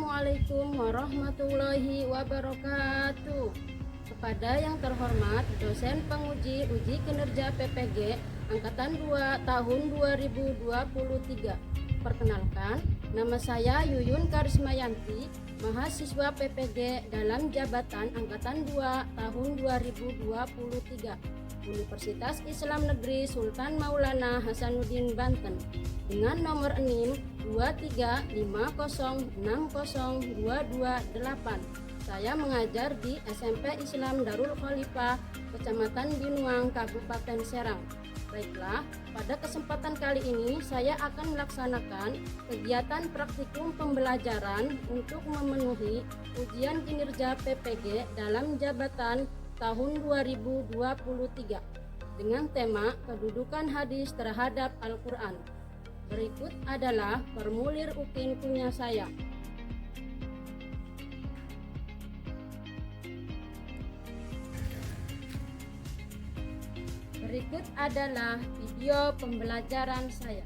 Assalamualaikum warahmatullahi wabarakatuh. Kepada yang terhormat dosen penguji uji kinerja PPG Angkatan 2 tahun 2023. Perkenalkan, nama saya Yuyun Karismayanti, mahasiswa PPG dalam jabatan Angkatan 2 tahun 2023. Universitas Islam Negeri Sultan Maulana Hasanuddin Banten dengan nomor NIM 235060228. Saya mengajar di SMP Islam Darul Khalifah, Kecamatan Binuang, Kabupaten Serang. Baiklah, pada kesempatan kali ini saya akan melaksanakan kegiatan praktikum pembelajaran untuk memenuhi ujian kinerja PPG dalam jabatan tahun 2023 dengan tema kedudukan hadis terhadap Al-Quran. Berikut adalah formulir UKIN punya saya. Berikut adalah video pembelajaran saya.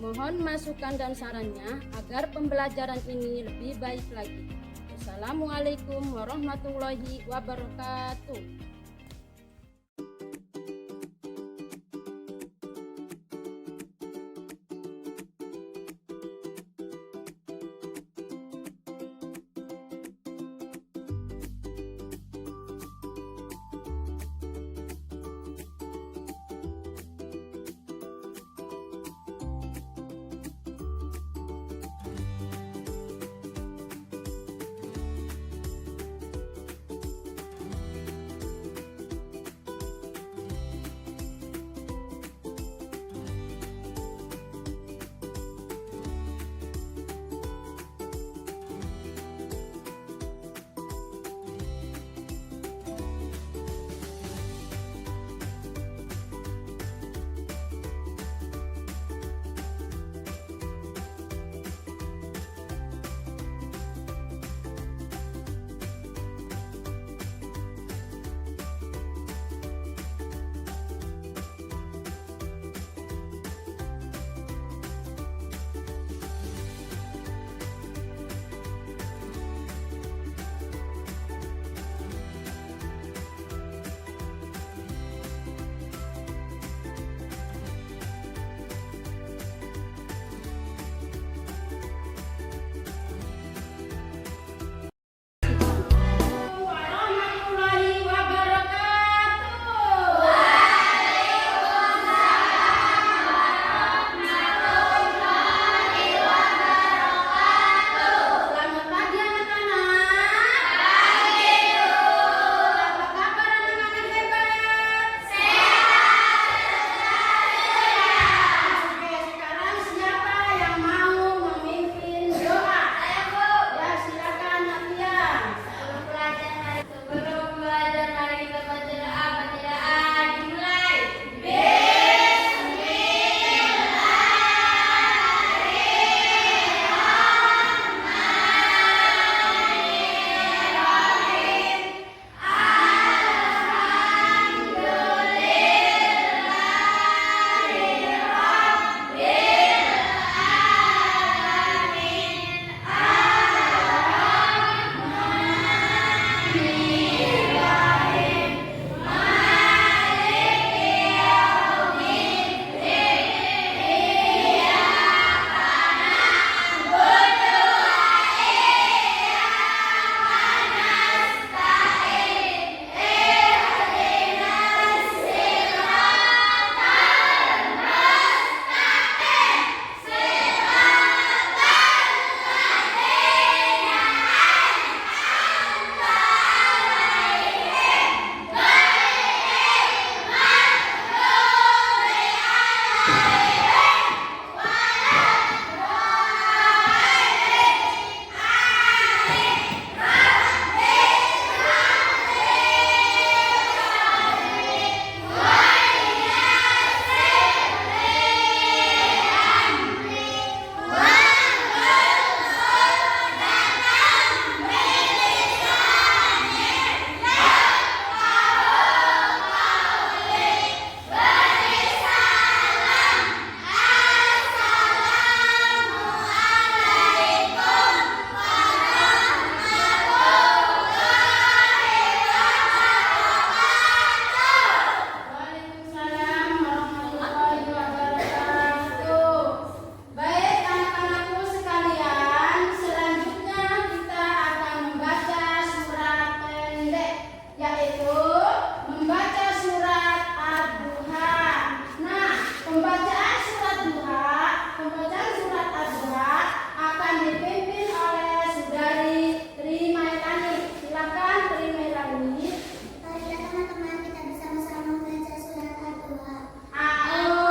Mohon masukan dan sarannya agar pembelajaran ini lebih baik lagi. Assalamualaikum warahmatullahi wabarakatuh. yaitu membaca surat Ad-Duha. Nah, pembacaan surat Ad-Duha akan dipimpin oleh Saudari Tri Mailani. Silakan Tri Mailani. Marilah teman-teman kita bersama-sama membaca surat Ad-Duha. Bismillahirrahmanirrahim.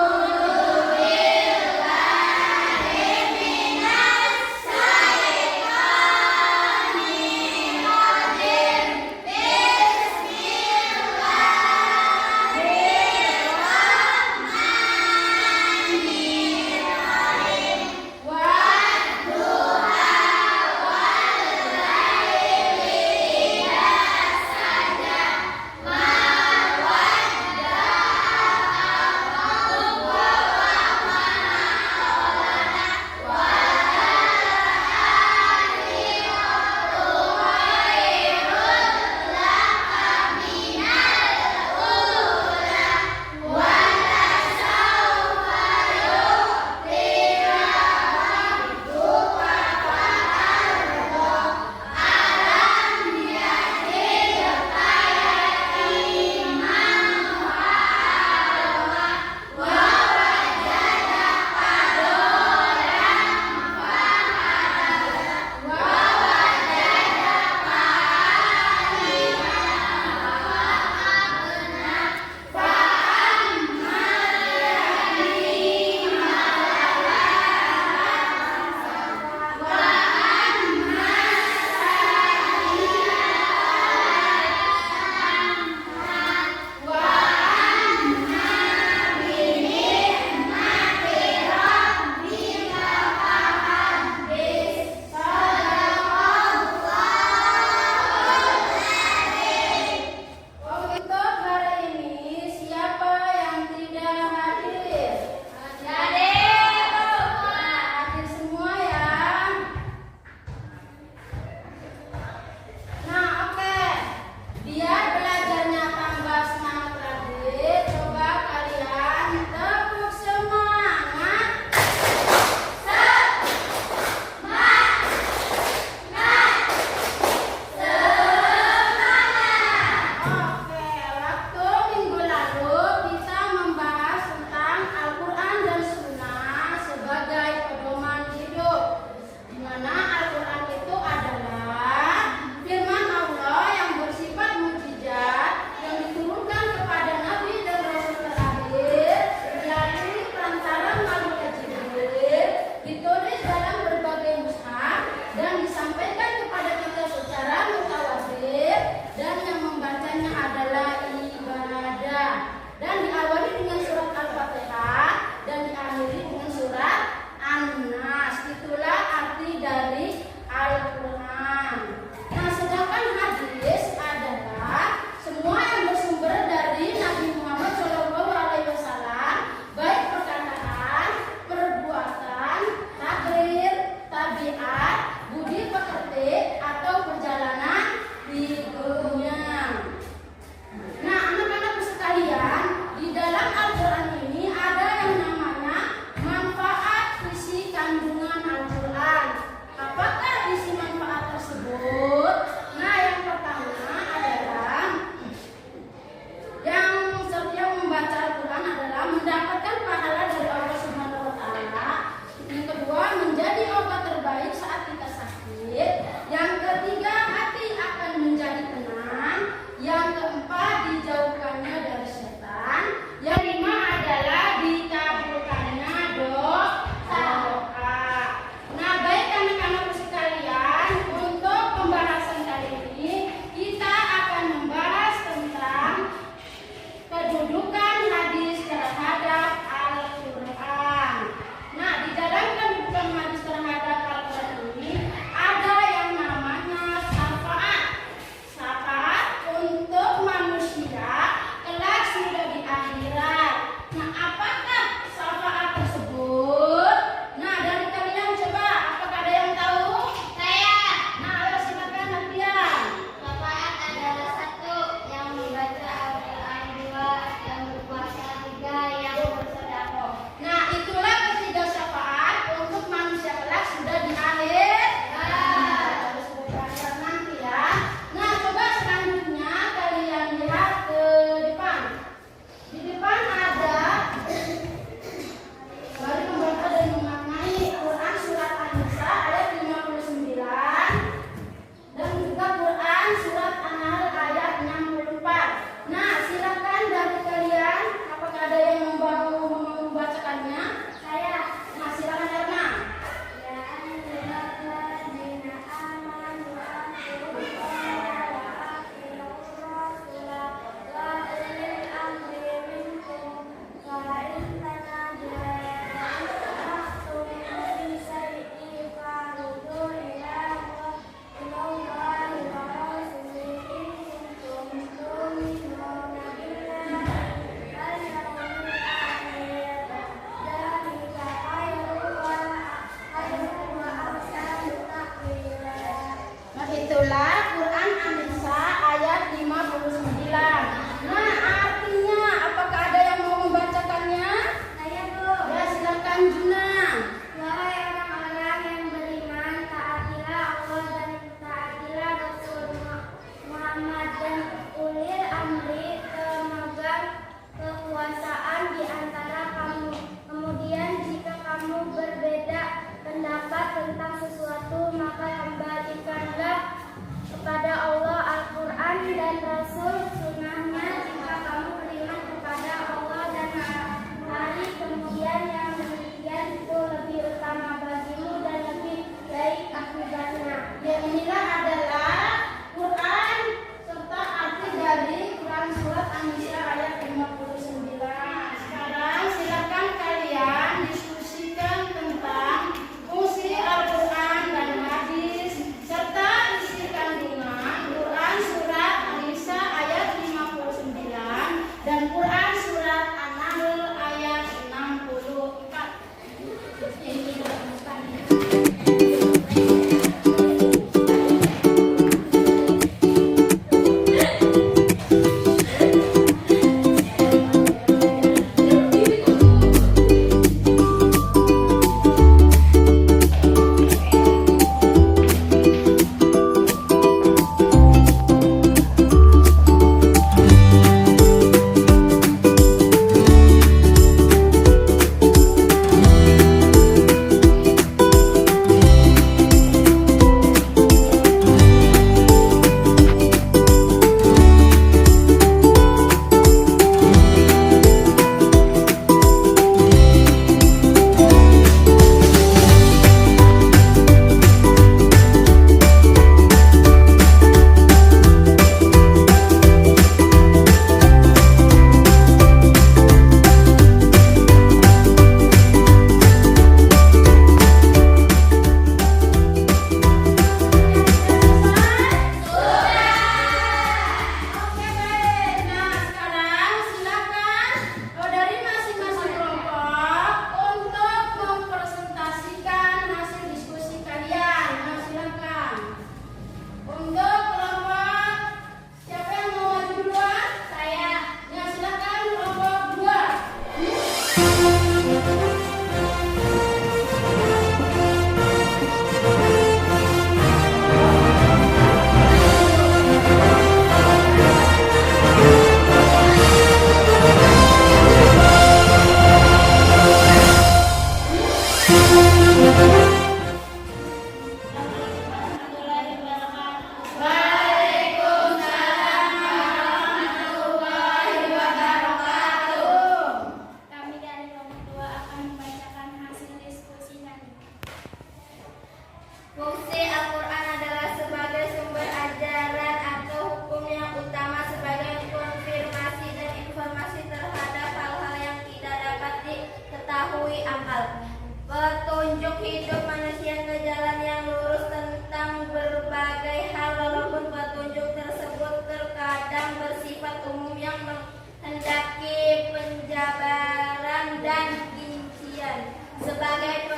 hidup manusia ke jalan yang lurus tentang berbagai hal, walaupun petunjuk tersebut terkadang bersifat umum yang menghendaki penjabaran dan rincian sebagai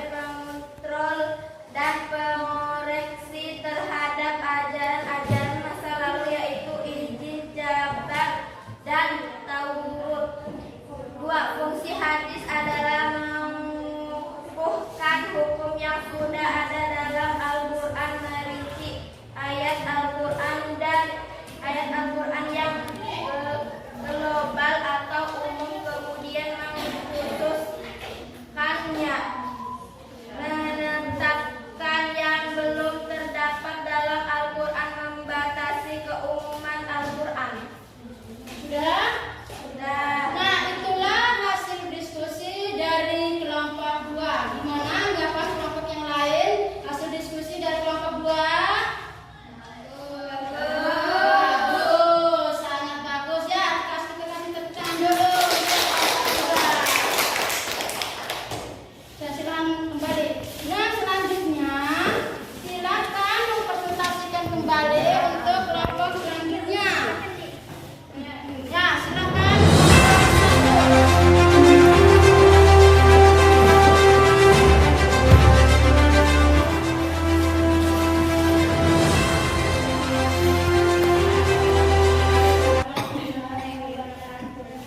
pengontrol dan pengoreksi terhadap ajaran-ajaran masa lalu, yaitu izin, jabar, dan tawurud. 2. Fungsi hadis adalah mengukuhkan hukum yang sudah ada dalam Al-Quran, merinci ayat Al-Quran yang global atau umum, kemudian mengkhususkannya, menetapkan yang belum terdapat dalam Al-Quran, membatasi keumuman Al-Quran. Sudah? Sudah. Nah, itulah hasil diskusi dari kelompok 2. Gimana? Nggak pas kelompok yang lain? Hasil diskusi dari kelompok 2? Bagus, sangat bagus ya. Kita kasih tepuk tangan dulu. Saya silakan kembali. Nah, selanjutnya silakan mempresentasikan kembali untuk kelompok selanjutnya. Ya, silakan.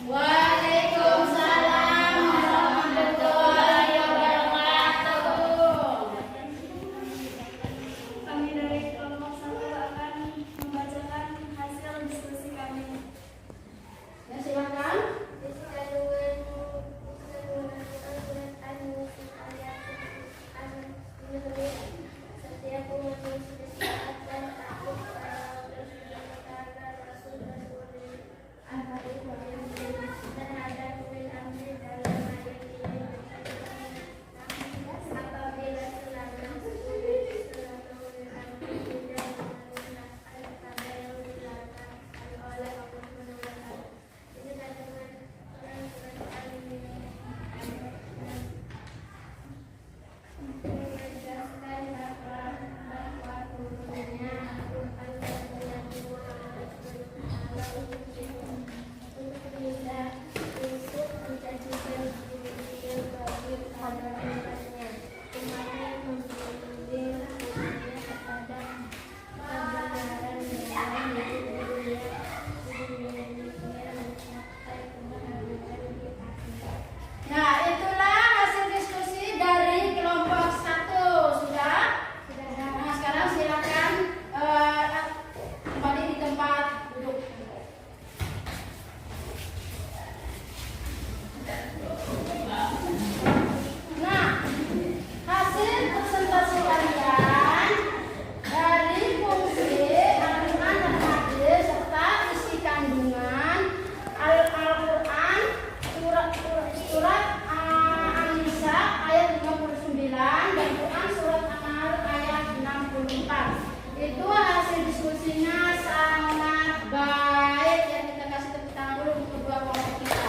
Waalaikumsalam warahmatullahi wabarakatuh. Kami dari kelompok 1 akan membacakan hasil diskusi kami. Ya, silakan. Setiap umat manusia taat dan takut kepada Allah dan Rasul terhadap ulil amri dalam ayat ini. Apabila selama ulil amri tidak menunjukkan pada yang dilarang oleh Allah menunjukkan ini dengan menegaskan bahwa turunnya Al-Quran dan Nabi Muhammad untuk tidak untuk menjadikan diri yang bagi pada umatnya membimbing umatnya kepada kebenaran dalam hidup dunia mencapai kebahagiaan di akhirat. Nah, itulah hasil diskusi dari kelompok 1. Sudah? Nah, sekarang silakan kembali di tempat duduk. Nah, hasil presentasi kalian dari fungsi Al-Quran dan hadis serta isi kandungan Al-Quran surat An-Nisa ayat 59 dan Quran surat An-Nahl ayat 64. Itu hasil diskusinya sangat baik ya, kita kasih tepuk tangan dulu untuk kedua kelompok kita.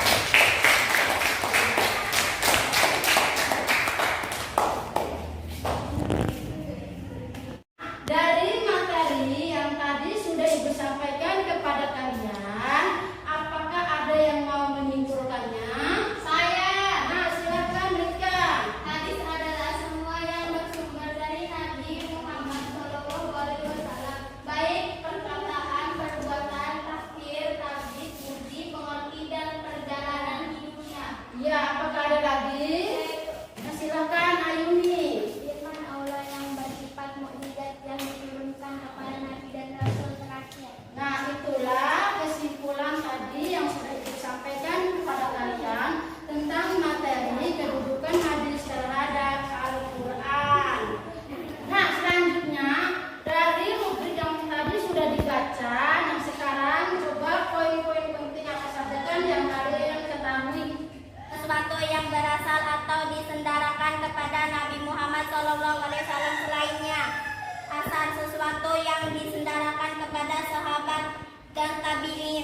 Dari materi yang tadi sudah Ibu sampaikan kepada kalian, apakah ada yang mau menyimpulkannya? Saya. Nah, silakan Rika. Hadis adalah semua yang bersumber dari Nabi Muhammad SAW, baik perkataan, perbuatan, takbir, tablik, puji, pengerti, dan perjalanan hidupnya. Ya, apakah ada lagi? Nah, silakan Ayuni. Firman Allah yang bersifat mukjizat yang diturunkan kepada Nabi dan Rasul terakhir. Nah, itulah kesimpulan tadi yang sudah Ibu sampaikan kepada kalian tentang materi kedudukan hadis terhadap Al-Quran. Nah, selanjutnya dari rubrik yang tadi sudah dibaca, nah sekarang coba poin-poin penting apa saja kan yang kalian ketahui. Sesuatu yang berasal atau disendarakan kepada Nabi Muhammad SAW selainnya. Asal sesuatu yang disendarakan kepada sahabat dan tabi'in